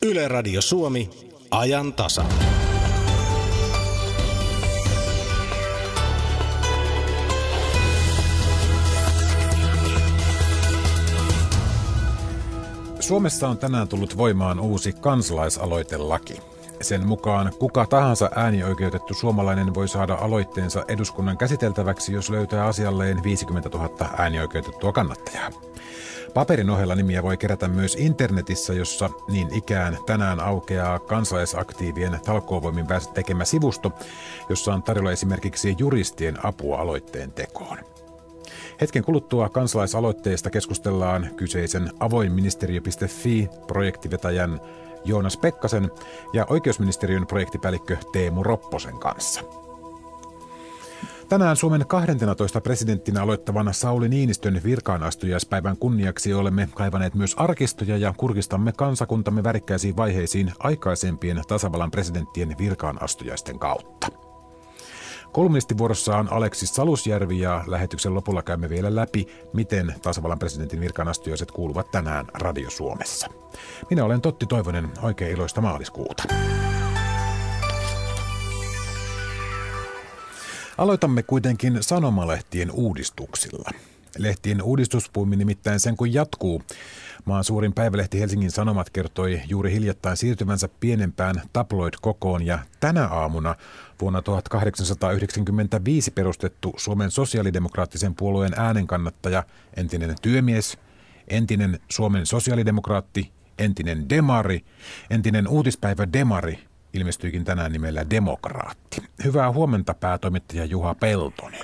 Yle Radio Suomi, ajan tasa. Suomessa on tänään tullut voimaan uusi kansalaisaloitelaki. Sen mukaan kuka tahansa äänioikeutettu suomalainen voi saada aloitteensa eduskunnan käsiteltäväksi, jos löytää asialleen 50 000 äänioikeutettua kannattajaa. Paperin ohella nimiä voi kerätä myös internetissä, jossa niin ikään tänään aukeaa kansalaisaktiivien talkoovoimin tekemä sivusto, jossa on tarjolla esimerkiksi juristien apua aloitteen tekoon. Hetken kuluttua kansalaisaloitteesta keskustellaan kyseisen avoinministeriö.fi-projektivetäjän Joonas Pekkasen ja oikeusministeriön projektipäällikkö Teemu Ropposen kanssa. Tänään Suomen 12 presidenttinä aloittavan Sauli Niinistön virkaanastujaispäivän kunniaksi olemme kaivaneet myös arkistoja ja kurkistamme kansakuntamme värikkäisiin vaiheisiin aikaisempien tasavallan presidenttien virkaanastujaisten kautta. Kolumnistivuorossa on Aleksis Salusjärvi ja lähetyksen lopulla käymme vielä läpi, miten tasavallan presidentin virkaanastujaiset kuuluvat tänään Radio Suomessa. Minä olen Totti Toivonen, oikein iloista maaliskuuta. Aloitamme kuitenkin sanomalehtien uudistuksilla. Lehtien uudistuspuumi nimittäin sen kun jatkuu. Maan suurin päivälehti Helsingin Sanomat kertoi juuri hiljattain siirtyvänsä pienempään tabloid-kokoon ja tänä aamuna vuonna 1895 perustettu Suomen sosiaalidemokraattisen puolueen äänenkannattaja, entinen työmies, entinen Suomen sosiaalidemokraatti, entinen demari, entinen uutispäivä demari ilmestyikin tänään nimellä Demokraatti. Hyvää huomenta päätoimittaja Juha Peltonen.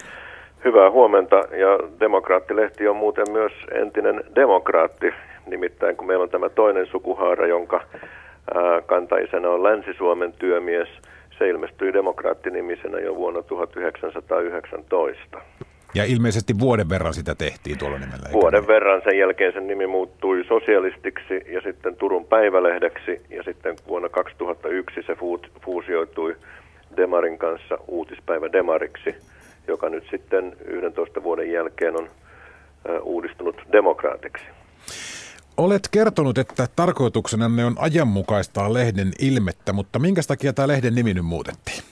Hyvää huomenta, ja Demokraattilehti on muuten myös entinen demokraatti, nimittäin kun meillä on tämä toinen sukuhaara, jonka kantaisena on Länsi-Suomen työmies, se ilmestyi Demokraatti-nimisenä jo vuonna 1919. Ja ilmeisesti vuoden verran sitä tehtiin tuolla nimellä. Vuoden verran, sen jälkeen sen nimi muuttui Sosialistiksi ja sitten Turun Päivälehdeksi, ja sitten vuonna 2001 se fuusioitui Demarin kanssa uutispäivä Demariksi, joka nyt sitten 11 vuoden jälkeen on uudistunut Demokraatiksi. Olet kertonut, että tarkoituksenanne on ajanmukaistaa lehden ilmettä, mutta minkä takia tämä lehden nimi nyt muutettiin?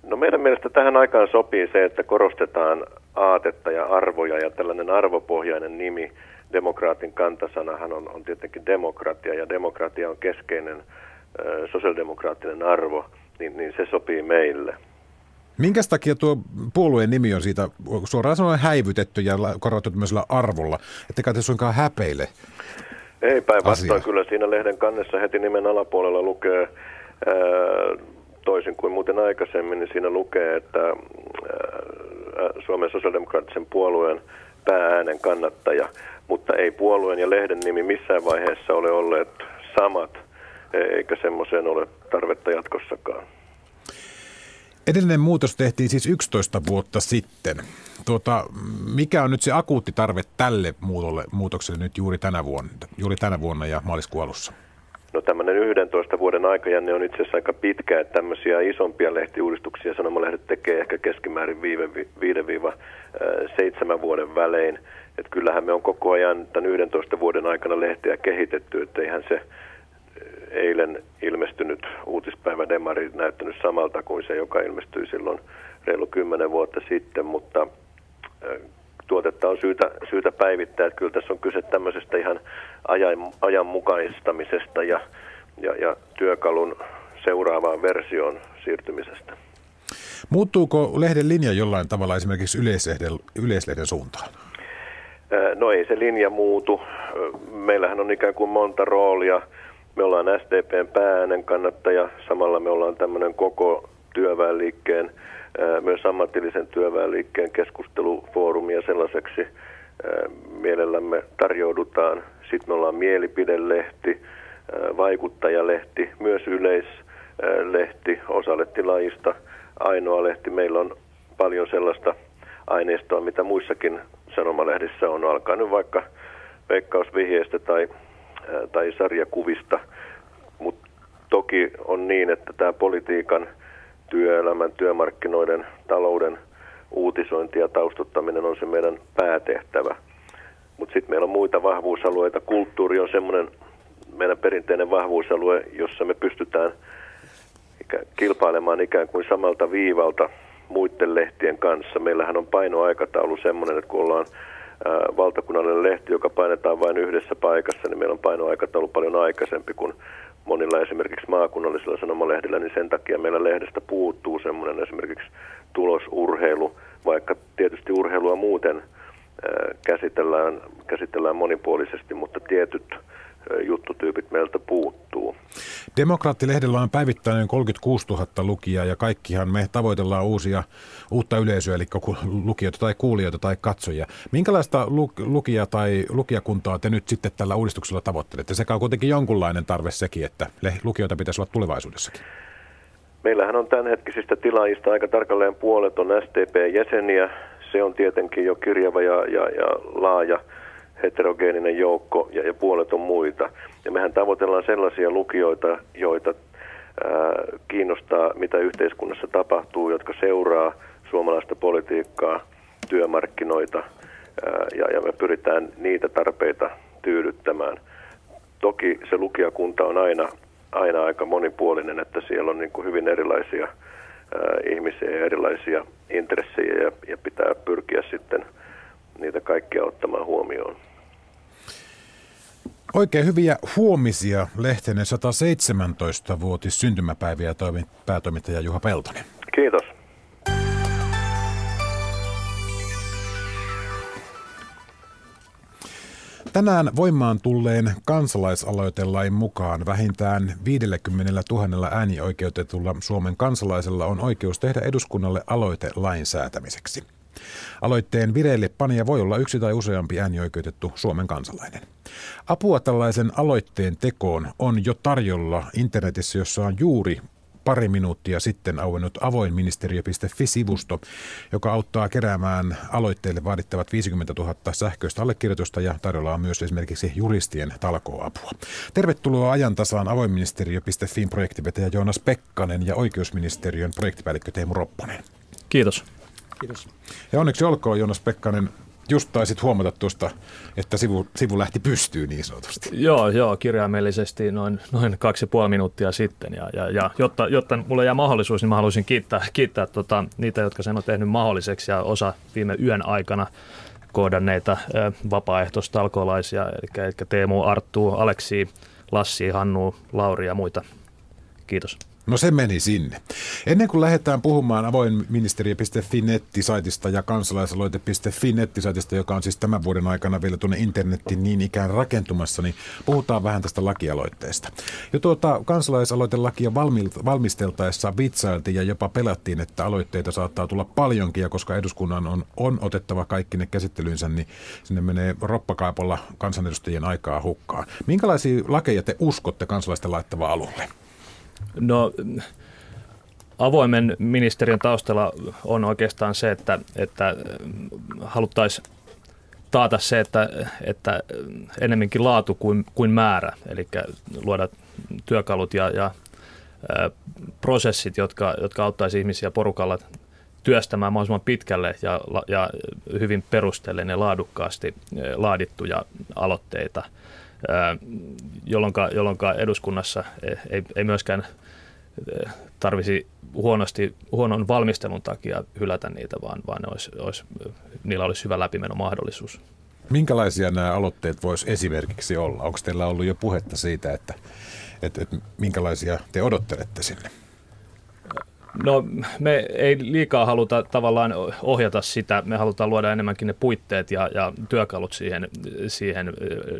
No meidän mielestä tähän aikaan sopii se, että korostetaan aatetta ja arvoja, ja tällainen arvopohjainen nimi, Demokraatin kantasanahan on tietenkin demokratia, ja demokratia on keskeinen sosiaalidemokraattinen arvo, niin se sopii meille. Minkä takia tuo puolueen nimi on siitä suoraan sanoen häivytetty ja korotettu tämmöisellä arvolla, ettekä te suinkaan häpeile? Ei päinvastoin, kyllä siinä lehden kannessa heti nimen alapuolella lukee, toisin kuin muuten aikaisemmin, niin siinä lukee, että Suomen sosiaalidemokraattisen puolueen päääänen kannattaja, mutta ei puolueen ja lehden nimi missään vaiheessa ole olleet samat, eikä semmoiseen ole tarvetta jatkossakaan. Edellinen muutos tehtiin siis 11 vuotta sitten. Mikä on nyt se akuutti tarve tälle muutokselle nyt juuri tänä vuonna ja maaliskuun alussa? No tämmöinen 11 vuoden aikajänne on itse asiassa aika pitkä, että tämmöisiä isompia lehtiuudistuksia sanomalehdet tekee ehkä keskimäärin 5-7 vuoden välein. Että kyllähän me on koko ajan tämän 11 vuoden aikana lehteä kehitetty, että eihän se eilen ilmestynyt uutispäivä Demari näyttänyt samalta kuin se, joka ilmestyi silloin reilu 10 vuotta sitten, mutta tuotetta on syytä päivittää, että kyllä tässä on kyse tämmöisestä ihan ajanmukaistamisesta ja työkalun seuraavaan versioon siirtymisestä. Muuttuuko lehden linja jollain tavalla esimerkiksi yleislehden suuntaan? No ei se linja muutu. Meillähän on ikään kuin monta roolia. Me ollaan SDPn päääänen kannattaja, samalla me ollaan tämmöinen koko työväenliikkeen, myös ammatillisen työväenliikkeen keskustelufoorumi, ja sellaiseksi mielellämme tarjoudutaan. Sitten me ollaan mielipidelehti, vaikuttajalehti, myös yleislehti, osalehtilajista ainoa lehti. Meillä on paljon sellaista aineistoa, mitä muissakin sanomalehdissä on, alkaa nyt vaikka veikkausvihjeestä tai sarjakuvista, mutta toki on niin, että tämä politiikan, työelämän, työmarkkinoiden, talouden uutisointi ja taustottaminen on se meidän päätehtävä. Mutta sitten meillä on muita vahvuusalueita. Kulttuuri on semmoinen meidän perinteinen vahvuusalue, jossa me pystytään kilpailemaan ikään kuin samalta viivalta muiden lehtien kanssa. Meillähän on painoaikataulu semmoinen, että kun ollaan valtakunnallinen lehti, joka painetaan vain yhdessä paikassa, niin meillä on painoaikataulu paljon aikaisempi kuin monilla esimerkiksi maakunnallisilla sanomalehdillä, niin sen takia meillä lehdestä puuttuu semmoinen esimerkiksi tulosurheilu, vaikka tietysti urheilua muuten käsitellään monipuolisesti, mutta tietyt juttutyypit meiltä puuttuu. Demokraatti-lehdellä on päivittäin 36 000 lukijaa ja kaikkihan me tavoitellaan uutta yleisöä, eli lukijoita tai kuulijoita tai katsojia. Minkälaista lukijakuntaa te nyt sitten tällä uudistuksella tavoittelette? Sekä on kuitenkin jonkunlainen tarve sekin, että lukijoita pitäisi olla tulevaisuudessakin. Meillähän on tämänhetkisistä tilaajista aika tarkalleen puolet on SDP-jäseniä. Se on tietenkin jo kirjava ja laaja heterogeeninen joukko ja puolet on muita. Ja mehän tavoitellaan sellaisia lukijoita, joita kiinnostaa, mitä yhteiskunnassa tapahtuu, jotka seuraa suomalaista politiikkaa, työmarkkinoita ja me pyritään niitä tarpeita tyydyttämään. Toki se lukijakunta on aina aika monipuolinen, että siellä on niin kuin hyvin erilaisia ihmisiä ja erilaisia intressejä ja pitää pyrkiä sitten niitä kaikkia ottamaan huomioon. Oikein hyviä huomisia lehtenen 117-vuotis syntymäpäiviä päätoimittaja Juha Peltonen. Kiitos. Tänään voimaan tulleen kansalaisaloitelain mukaan vähintään 50 000 äänioikeutetulla Suomen kansalaisella on oikeus tehdä eduskunnalle aloite lain säätämiseksi. Aloitteen vireille panija voi olla yksi tai useampi äänioikeutettu Suomen kansalainen. Apua tällaisen aloitteen tekoon on jo tarjolla internetissä, jossa on juuri pari minuuttia sitten auennut avoinministeriö.fi-sivusto, joka auttaa keräämään aloitteille vaadittavat 50 000 sähköistä allekirjoitusta ja tarjolla on myös esimerkiksi juristien talkooapua. Tervetuloa Ajantasaan avoinministeriö.fin projektivetäjä Joonas Pekkanen ja oikeusministeriön projektipäällikkö Teemu Ropponen. Kiitos. Kiitos. Ja onneksi olkoon, Joonas Pekkanen. Just taisit huomata tuosta, että sivu lähti pystyyn niin sanotusti. Joo, kirjaimellisesti noin 2,5 minuuttia sitten. Ja jotta mulle jää mahdollisuus, niin mä haluaisin kiittää niitä, jotka sen on tehnyt mahdolliseksi ja osa viime yön aikana kohdanneita vapaaehtoistalkoolaisia, eli Teemu, Arttu, Aleksi, Lassi, Hannu, Lauri ja muita. Kiitos. No se meni sinne. Ennen kuin lähdetään puhumaan avoinministeriö.fi nettisaitista ja kansalaisaloite.fi nettisaitista, joka on siis tämän vuoden aikana vielä tuonne internetin niin ikään rakentumassa, niin puhutaan vähän tästä lakialoitteesta. Jo kansalaisaloitelakia valmisteltaessa vitsailtiin ja jopa pelättiin, että aloitteita saattaa tulla paljonkin, ja koska eduskunnan on otettava kaikki ne käsittelyynsä, niin sinne menee roppakaapalla kansanedustajien aikaa hukkaan. Minkälaisia lakeja te uskotte kansalaisten laittavaa alulle? No, avoimen ministeriön taustalla on oikeastaan se, että haluttaisiin taata se, että enemmänkin laatu kuin määrä, eli luoda työkalut ja prosessit, jotka auttaisi ihmisiä porukalla työstämään mahdollisimman pitkälle ja hyvin perustellen ja laadukkaasti laadittuja aloitteita, jolloin eduskunnassa ei myöskään tarvisi huonon valmistelun takia hylätä niitä, vaan niillä olisi hyvä läpimenomahdollisuus. Minkälaisia nämä aloitteet voisi esimerkiksi olla? Onko teillä ollut jo puhetta siitä, että minkälaisia te odottelette sinne? No, me ei liikaa haluta tavallaan ohjata sitä. Me halutaan luoda enemmänkin ne puitteet ja työkalut siihen.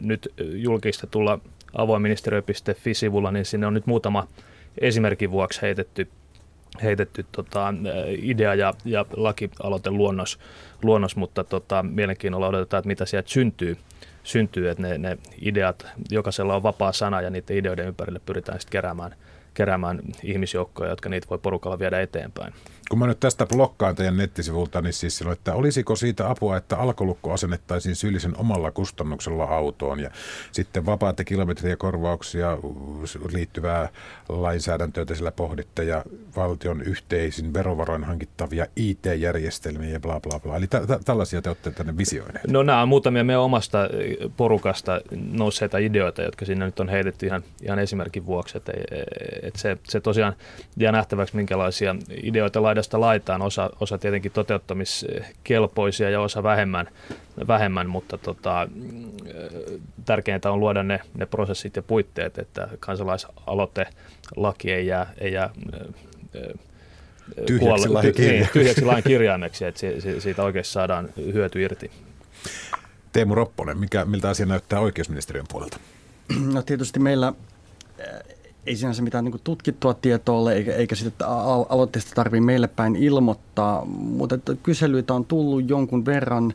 Nyt julkistetulla avoinministeriö.fi-sivulla, niin sinne on nyt muutama esimerkin vuoksi heitetty idea ja lakialoite luonnos, mutta mielenkiinnolla odotetaan, että mitä sieltä syntyy, että ne ideat, jokaisella on vapaa sana ja niiden ideoiden ympärille pyritään sitten keräämään ihmisjoukkoja, jotka niitä voi porukalla viedä eteenpäin. Kun mä nyt tästä blokkaan teidän nettisivulta, niin siis silloin, että olisiko siitä apua, että alkolukko asennettaisiin syyllisen omalla kustannuksella autoon ja sitten vapaata kilometriä korvauksia liittyvää lainsäädäntöä te sillä pohditte ja valtion yhteisin verovaroin hankittavia IT-järjestelmiä ja bla bla bla. Eli tällaisia te olette tänne visioineet. No nämä on muutamia meidän omasta porukasta nousseita ideoita, jotka sinne nyt on heitetty ihan esimerkin vuoksi. Että se tosiaan jää nähtäväksi, minkälaisia ideoita laidasta laitaan. Osa tietenkin toteuttamiskelpoisia ja osa vähemmän, mutta tärkeintä on luoda ne prosessit ja puitteet, että kansalaisaloitelaki ei jää tyhjäksi lain kirjaimeksi, että siitä oikeasti saadaan hyöty irti. Teemu Ropponen, miltä asia näyttää oikeusministeriön puolelta? No tietysti meillä ei sinänsä mitään niin tutkittua tietoa ole, eikä sitä aloitteesta tarvitse meille päin ilmoittaa, mutta kyselyitä on tullut jonkun verran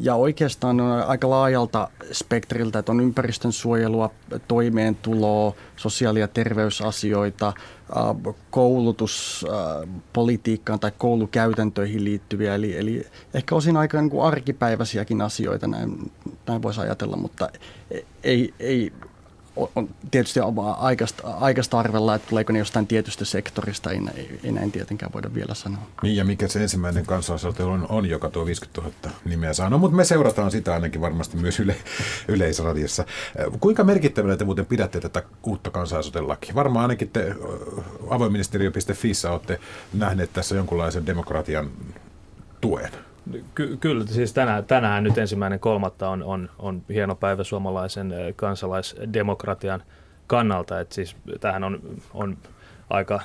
ja oikeastaan on aika laajalta spektriltä, että on ympäristönsuojelua, toimeentuloa, sosiaali- ja terveysasioita, koulutuspolitiikkaan tai koulukäytäntöihin liittyviä, eli ehkä osin aika niin kuin arkipäiväisiäkin asioita, näin voisi ajatella, mutta ei on tietysti aikaista arvella, että tuleeko ne jostain tietystä sektorista, ei näin tietenkään voida vielä sanoa. Niin, ja mikä se ensimmäinen kansalaisaloite on, joka tuo 50 000 nimeä saa. No, mutta me seurataan sitä ainakin varmasti myös Yleisradiossa. Kuinka merkittävänä te muuten pidätte tätä uutta kansalaisaloitelakia? Varmaan ainakin te avoinministeriö.fiissä olette nähneet tässä jonkunlaisen demokratian tuen. Kyllä, siis tänään nyt 1.3. on hieno päivä suomalaisen kansalaisdemokratian kannalta, että siis tämähän on aika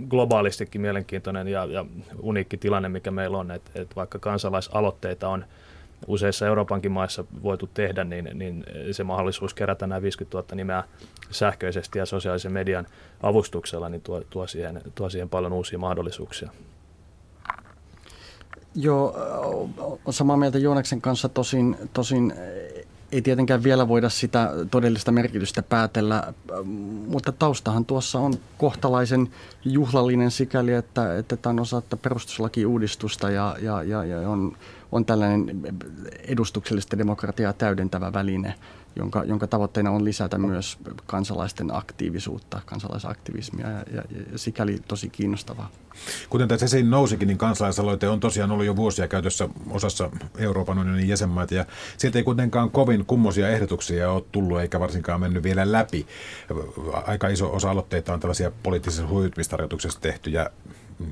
globaalistikin mielenkiintoinen ja uniikki tilanne, mikä meillä on, että vaikka kansalaisaloitteita on useissa Euroopankin maissa voitu tehdä, niin se mahdollisuus kerätä nämä 50 000 nimeä sähköisesti ja sosiaalisen median avustuksella niin tuo siihen paljon uusia mahdollisuuksia. Joo, on samaa mieltä Joonaksen kanssa, tosin ei tietenkään vielä voida sitä todellista merkitystä päätellä, mutta taustahan tuossa on kohtalaisen juhlallinen sikäli, että tämä on osa perustuslakiuudistusta ja on tällainen edustuksellista demokratiaa täydentävä väline, jonka tavoitteena on lisätä myös kansalaisten aktiivisuutta, kansalaisaktivismia ja sikäli tosi kiinnostavaa. Kuten tässä esiin nousikin, niin kansalaisaloite on tosiaan ollut jo vuosia käytössä osassa Euroopan unionin jäsenmaita ja sieltä ei kuitenkaan kovin kummoisia ehdotuksia ole tullut eikä varsinkaan mennyt vielä läpi. Aika iso osa aloitteita on tällaisia poliittisessa huijuttamistarkoituksessa tehtyjä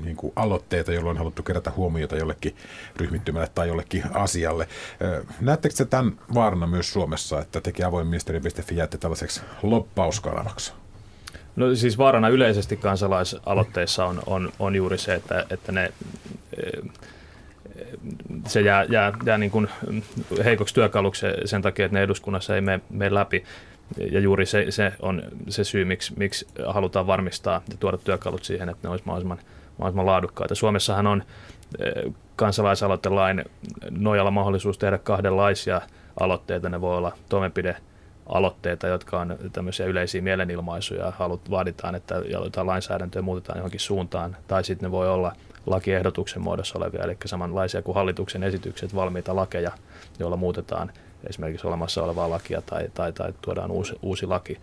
niin kuin aloitteita, jolloin on haluttu kerätä huomiota jollekin ryhmittymälle tai jollekin asialle. Näettekö te tämän vaarana myös Suomessa, että teki avoinministeriö.fi jäätte tällaiseksi lobbauskanavaksi? No siis vaarana yleisesti kansalaisaloitteissa on juuri se, että se jää niin kuin heikoksi työkaluksi sen takia, että ne eduskunnassa ei mene läpi. Ja juuri se on se syy, miksi halutaan varmistaa ja tuoda työkalut siihen, että ne olisi mahdollisimman laadukkaita. Suomessahan on kansalaisaloitelain nojalla mahdollisuus tehdä kahdenlaisia aloitteita. Ne voi olla toimenpidealoitteita, jotka on tämmöisiä yleisiä mielenilmaisuja. Vaaditaan, että jotain lainsäädäntöä muutetaan johonkin suuntaan. Tai sitten ne voi olla lakiehdotuksen muodossa olevia, eli samanlaisia kuin hallituksen esitykset, valmiita lakeja, joilla muutetaan esimerkiksi olemassa olevaa lakia tai tuodaan uusi laki.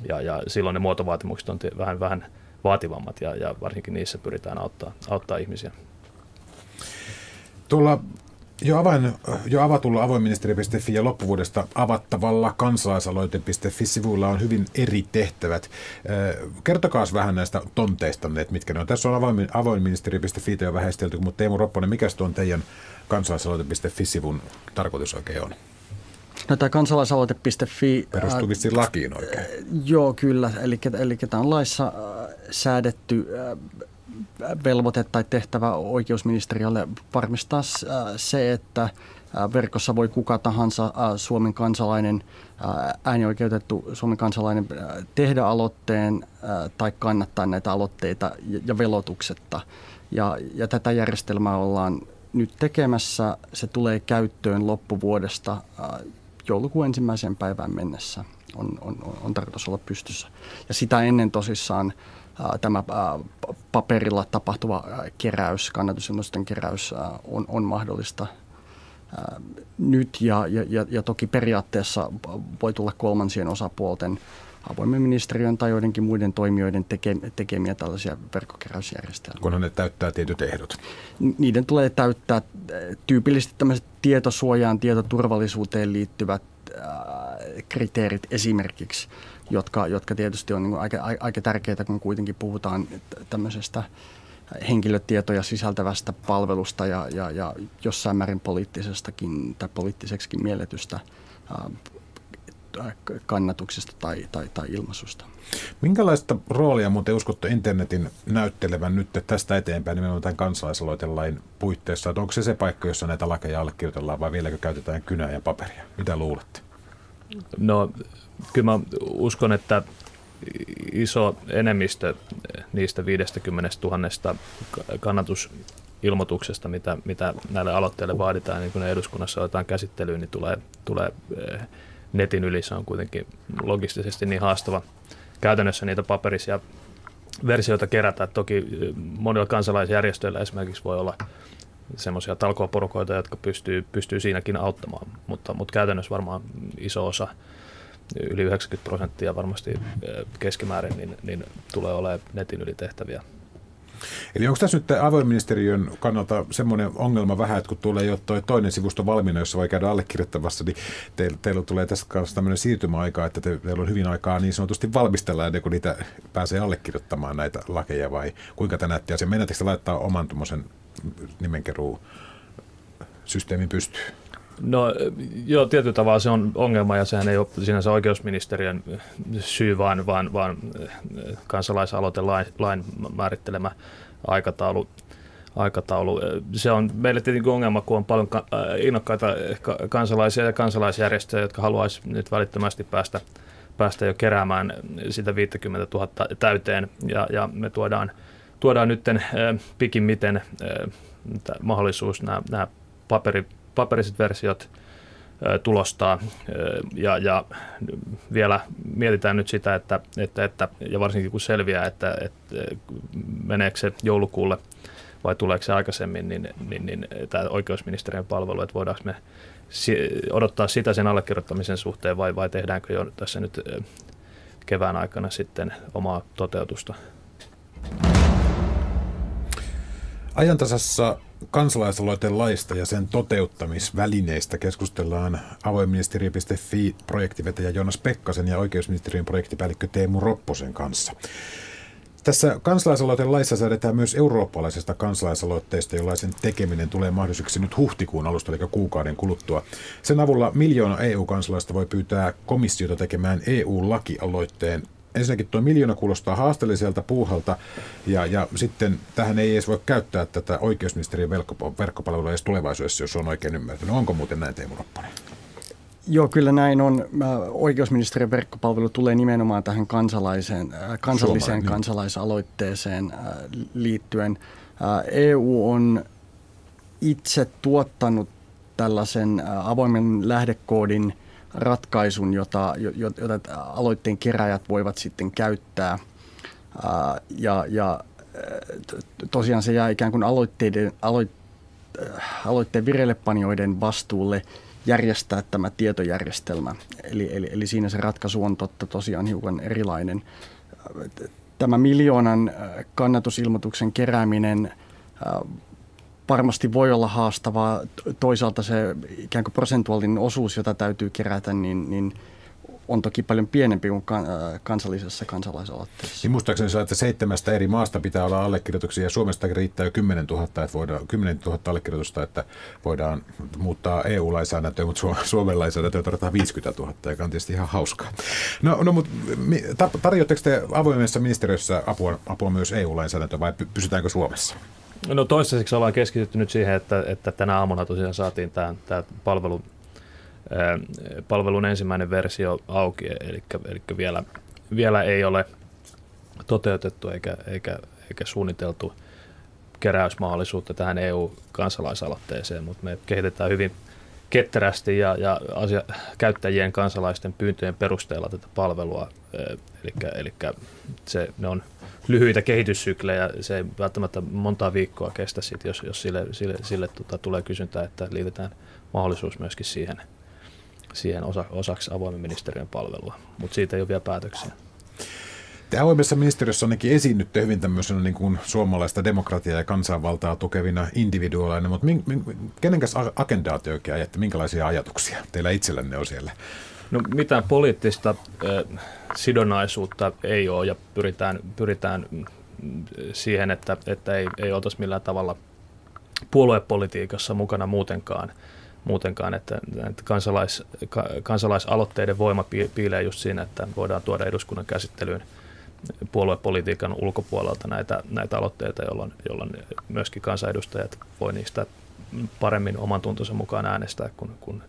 Ja silloin ne muotovaatimukset on vähän vaativammat ja varsinkin niissä pyritään auttaa ihmisiä. Tuolla jo avatulla avoinministeriö.fi ja loppuvuodesta avattavalla kansalaisaloite.fi-sivuilla on hyvin eri tehtävät. Kertokaa vähän näistä tonteistanne, että mitkä ne on. Tässä on avoinministeriö.fi jo vähäistelty, mutta Teemu Ropponen, mikä tuon teidän kansalaisaloite.fi-sivun tarkoitus oikein on? No tämä kansalaisaloite.fi perustuu vissiin lakiin oikein. Joo, kyllä. Eli tämä on laissa säädetty velvoite tai tehtävä oikeusministeriölle varmistaa se, että verkossa voi kuka tahansa Suomen kansalainen, äänioikeutettu Suomen kansalainen tehdä aloitteen tai kannattaa näitä aloitteita ja velotuksetta. Ja tätä järjestelmää ollaan nyt tekemässä. Se tulee käyttöön loppuvuodesta joulukuun 1. päivään mennessä on tarkoitus olla pystyssä. Ja sitä ennen tosissaan tämä paperilla tapahtuva keräys, kannatusilmoitusten keräys on mahdollista nyt ja toki periaatteessa voi tulla kolmansien osapuolten avoimen ministeriön tai joidenkin muiden toimijoiden tekemiä tällaisia verkkokeräysjärjestelmiä. Kunhan ne täyttää tietyt ehdot. Niiden tulee täyttää tyypillisesti tämmöiset tietosuojaan, tietoturvallisuuteen liittyvät kriteerit esimerkiksi, jotka tietysti on niin aika tärkeitä, kun kuitenkin puhutaan tämmöisestä henkilötietoja sisältävästä palvelusta ja jossain määrin poliittisestakin tai poliittiseksikin mielletystä kannatuksesta tai ilmaisusta. Minkälaista roolia muuten uskotte internetin näyttelevän nyt tästä eteenpäin nimenomaan tämän kansalaisaloitelain puitteissa? Että onko se paikka, jossa näitä lakeja allekirjoitellaan vai vieläkö käytetään kynää ja paperia? Mitä luulette? No kyllä mä uskon, että iso enemmistö niistä 50 000 kannatusilmoituksesta, mitä näille aloitteille vaaditaan, niin kun ne eduskunnassa otetaan käsittelyyn, niin tulee netin yli. Se on kuitenkin logistisesti niin haastava käytännössä niitä paperisia versioita kerätä. Toki monilla kansalaisjärjestöillä esimerkiksi voi olla semmoisia talkooporukoita, jotka pystyy siinäkin auttamaan, mutta käytännössä varmaan iso osa, yli 90% varmasti keskimäärin, niin tulee olemaan netin yli tehtäviä. Eli onko tässä nyt avoinministeriön kannalta semmoinen ongelma vähän, että kun tulee jo toinen sivusto valmiina, jossa voi käydä allekirjoittavassa, niin teillä tulee tässä kanssa tämmöinen siirtymäaika, että teillä on hyvin aikaa niin sanotusti valmistella ennen kuin niitä pääsee allekirjoittamaan näitä lakeja, vai kuinka te näette asian? Mennäänkö laittaa oman tuommoisen nimenkeruu systeemin pystyyn? No joo, tietyllä tavalla se on ongelma ja sehän ei ole sinänsä oikeusministeriön syy, vaan kansalaisaloitelain määrittelemä aikataulu. Se on meille tietenkin ongelma, kun on paljon innokkaita kansalaisia ja kansalaisjärjestöjä, jotka haluaisivat nyt välittömästi päästä jo keräämään sitä 50 000 täyteen ja me tuodaan nyt pikimmiten mahdollisuus nämä paperiset versiot tulostaa ja vielä mietitään nyt sitä, että ja varsinkin kun selviää, että meneekö se joulukuulle vai tuleeko se aikaisemmin, niin tämä oikeusministeriön palvelu, että voidaanko me odottaa sitä sen allekirjoittamisen suhteen vai tehdäänkö jo tässä nyt kevään aikana sitten omaa toteutusta. Ajantasassa kansalaisaloitelaista ja sen toteuttamisvälineistä keskustellaan avoinministeriö.fi-projektivetäjä Joonas Pekkasen ja oikeusministeriön projektipäällikkö Teemu Ropposen kanssa. Tässä kansalaisaloitelaissa säädetään myös eurooppalaisesta kansalaisaloitteesta, jollaisen tekeminen tulee mahdolliseksi nyt huhtikuun alusta, eli kuukauden kuluttua. Sen avulla 1 miljoona EU-kansalaista voi pyytää komissiota tekemään EU-lakialoitteen. Ensinnäkin tuo 1 miljoona kuulostaa haasteelliselta puuhalta, ja sitten tähän ei edes voi käyttää tätä oikeusministeriön verkkopalvelua edes tulevaisuudessa, jos on oikein ymmärtänyt. Onko muuten näin, Teemu Ropponen? Joo, kyllä näin on. Oikeusministeriön verkkopalvelu tulee nimenomaan tähän kansalliseen kansalaisaloitteeseen liittyen. EU on itse tuottanut tällaisen avoimen lähdekoodin ratkaisun, jota aloitteen keräjät voivat sitten käyttää. Tosiaan se jää ikään kuin aloitteen vireillepanijoiden vastuulle järjestää tämä tietojärjestelmä. Eli siinä se ratkaisu on tosiaan hiukan erilainen. Tämä 1 miljoonan kannatusilmoituksen kerääminen varmasti voi olla haastavaa. Toisaalta se ikään kuin prosentuaalinen osuus, jota täytyy kerätä, niin on toki paljon pienempi kuin kansallisessa kansalaisaloitteessa. Niin muistaakseni sä, että 7 eri maasta pitää olla allekirjoituksia ja Suomesta riittää jo 10 000, että voidaan, 10 000 allekirjoitusta, että voidaan muuttaa EU-lainsäädäntöä, mutta Suomen lainsäädäntöä tarvitaan 50 000, joka on tietysti ihan hauskaa. No mutta tarjoatteko te avoimessa ministeriössä apua myös EU-lainsäädäntöä vai pysytäänkö Suomessa? No toistaiseksi ollaan keskitytty nyt siihen, että tänä aamuna tosiaan saatiin tämä palvelun ensimmäinen versio auki, eli vielä ei ole toteutettu eikä suunniteltu keräysmahdollisuutta tähän EU-kansalaisaloitteeseen, mutta me kehitetään ketterästi ja käyttäjien kansalaisten pyyntöjen perusteella tätä palvelua. Eli ne on lyhyitä kehityssyklejä, se ei välttämättä montaa viikkoa kestä sit, jos sille tulee kysyntää, että liitetään mahdollisuus myöskin siihen osaksi avoimen ministeriön palvelua, mutta siitä ei ole vielä päätöksiä. Te avoimessa ministeriössä ainakin esiinnytte hyvin tämmöisenä niin kuin suomalaista demokratiaa ja kansanvaltaa tukevina individuaaleina, mutta kenenkäs agendaa te oikein ajatte? Minkälaisia ajatuksia teillä itsellänne on siellä? No mitään poliittista sidonnaisuutta ei ole ja pyritään siihen, että ei oltaisi millään tavalla puoluepolitiikassa mukana muutenkaan, että kansalaisaloitteiden voima piilee just siinä, että voidaan tuoda eduskunnan käsittelyyn puoluepolitiikan ulkopuolelta näitä aloitteita, jolloin myöskin kansanedustajat voi niistä paremmin oman tuntonsa mukaan äänestää, kun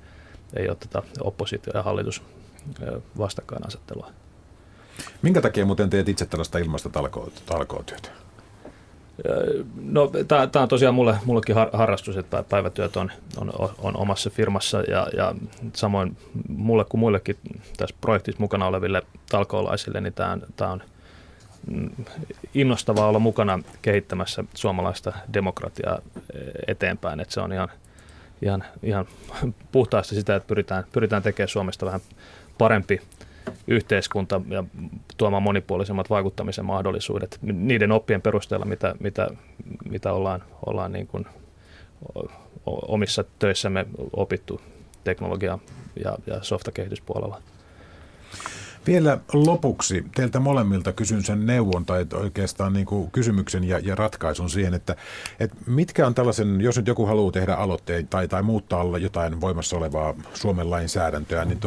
ei ole tätä oppositio- ja hallitus vastakkainasettelua. Minkä takia muuten teet itse tällaista ilmaista talkootyötä? No, tämä on tosiaan mullekin harrastus, että päivätyöt on omassa firmassa ja samoin mulle kuin muillekin tässä projektissa mukana oleville talkoolaisille, niin tämä on innostavaa olla mukana kehittämässä suomalaista demokratiaa eteenpäin, että se on ihan puhtaasti sitä, että pyritään tekemään Suomesta vähän parempi yhteiskunta ja tuomaan monipuolisemmat vaikuttamisen mahdollisuudet niiden oppien perusteella, mitä ollaan niin kuin omissa töissämme opittu teknologia- ja softakehityspuolella. Vielä lopuksi teiltä molemmilta kysyn sen neuvon tai oikeastaan niin kuin kysymyksen ja ratkaisun siihen, että mitkä on tällaisen, jos nyt joku haluaa tehdä aloitteen tai muuttaa jotain voimassa olevaa Suomen lainsäädäntöä, niin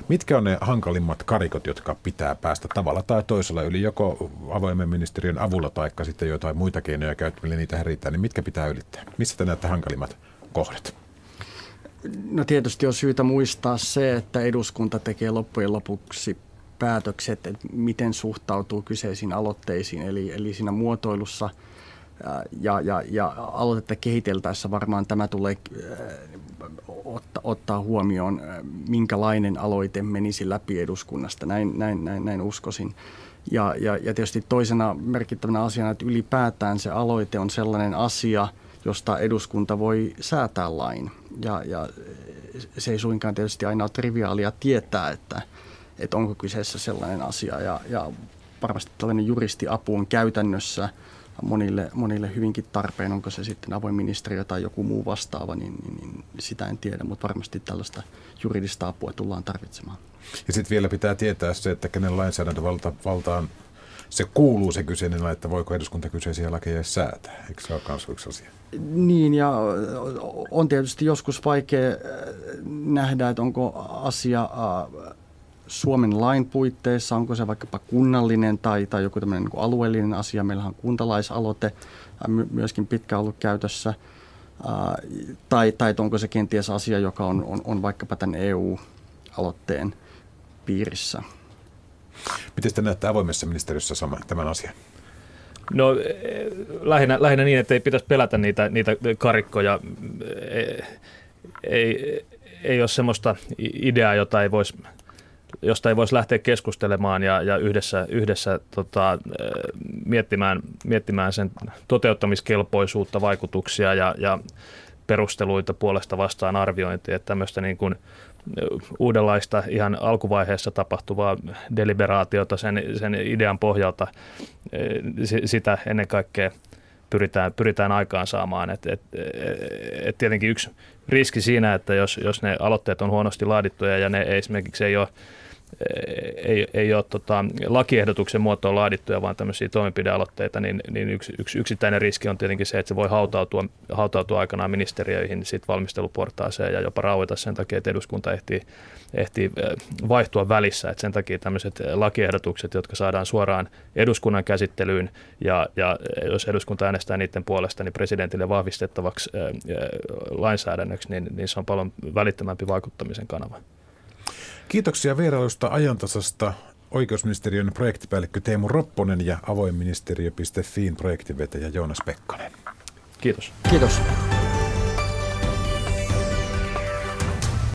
mitkä on ne hankalimmat karikot, jotka pitää päästä tavalla tai toisella yli, joko avoimen ministeriön avulla tai sitten jotain muita keinoja käyttämällä, niitä riittää, niin mitkä pitää ylittää? Missä te näette hankalimmat kohdat? No tietysti on syytä muistaa se, että eduskunta tekee loppujen lopuksi päätökset, että miten suhtautuu kyseisiin aloitteisiin, eli siinä muotoilussa ja aloitetta kehiteltäessä varmaan tämä tulee ottaa huomioon, minkälainen aloite menisi läpi eduskunnasta, näin uskoisin. Ja tietysti toisena merkittävänä asiana, että ylipäätään se aloite on sellainen asia, josta eduskunta voi säätää lain. Ja se ei suinkaan tietysti aina ole triviaalia tietää, että onko kyseessä sellainen asia. Ja varmasti tällainen juristiapu on käytännössä monille hyvinkin tarpeen. Onko se sitten avoin ministeriö tai joku muu vastaava, niin sitä en tiedä, mutta varmasti tällaista juridista apua tullaan tarvitsemaan. Ja sitten vielä pitää tietää se, että kenen lainsäädäntövaltaan se kuuluu se kyseinen, että voiko eduskunta kyseisiä lakeja säätää. Eikö se ole myös yksi asia? Niin, ja on tietysti joskus vaikea nähdä, että onko asia Suomen lain puitteissa, onko se vaikkapa kunnallinen tai joku tämmöinen niin alueellinen asia. Meillähän on kuntalaisaloite myöskin pitkään ollut käytössä, tai onko se kenties asia, joka on vaikkapa tämän EU-aloitteen piirissä. Miten te näette avoimessa ministeriössä tämän asian? No lähinnä niin, että ei pitäisi pelätä niitä karikkoja. Ei ole semmoista ideaa, josta ei voisi lähteä keskustelemaan ja yhdessä miettimään sen toteuttamiskelpoisuutta, vaikutuksia ja perusteluita puolesta vastaan arviointia. Että tämmöistä niin kuin uudenlaista ihan alkuvaiheessa tapahtuvaa deliberaatiota sen idean pohjalta, sitä ennen kaikkea pyritään aikaan saamaan. Et tietenkin yksi riski siinä, että jos ne aloitteet on huonosti laadittuja ja ne esimerkiksi ei ole lakiehdotuksen muotoon laadittuja, vaan tämmöisiä toimenpidealoitteita, niin yksi yksittäinen riski on tietenkin se, että se voi hautautua aikanaan ministeriöihin, sit valmisteluportaaseen ja jopa raueta sen takia, että eduskunta ehtii vaihtua välissä. Et sen takia tämmöiset lakiehdotukset, jotka saadaan suoraan eduskunnan käsittelyyn ja jos eduskunta äänestää niiden puolesta, niin presidentille vahvistettavaksi lainsäädännöksi, niin se on paljon välittömämpi vaikuttamisen kanava. Kiitoksia vierailusta Ajantasasta oikeusministeriön projektipäällikkö Teemu Ropponen ja avoinministeriö.fiin projektinvetäjä Joonas Pekkanen. Kiitos. Kiitos.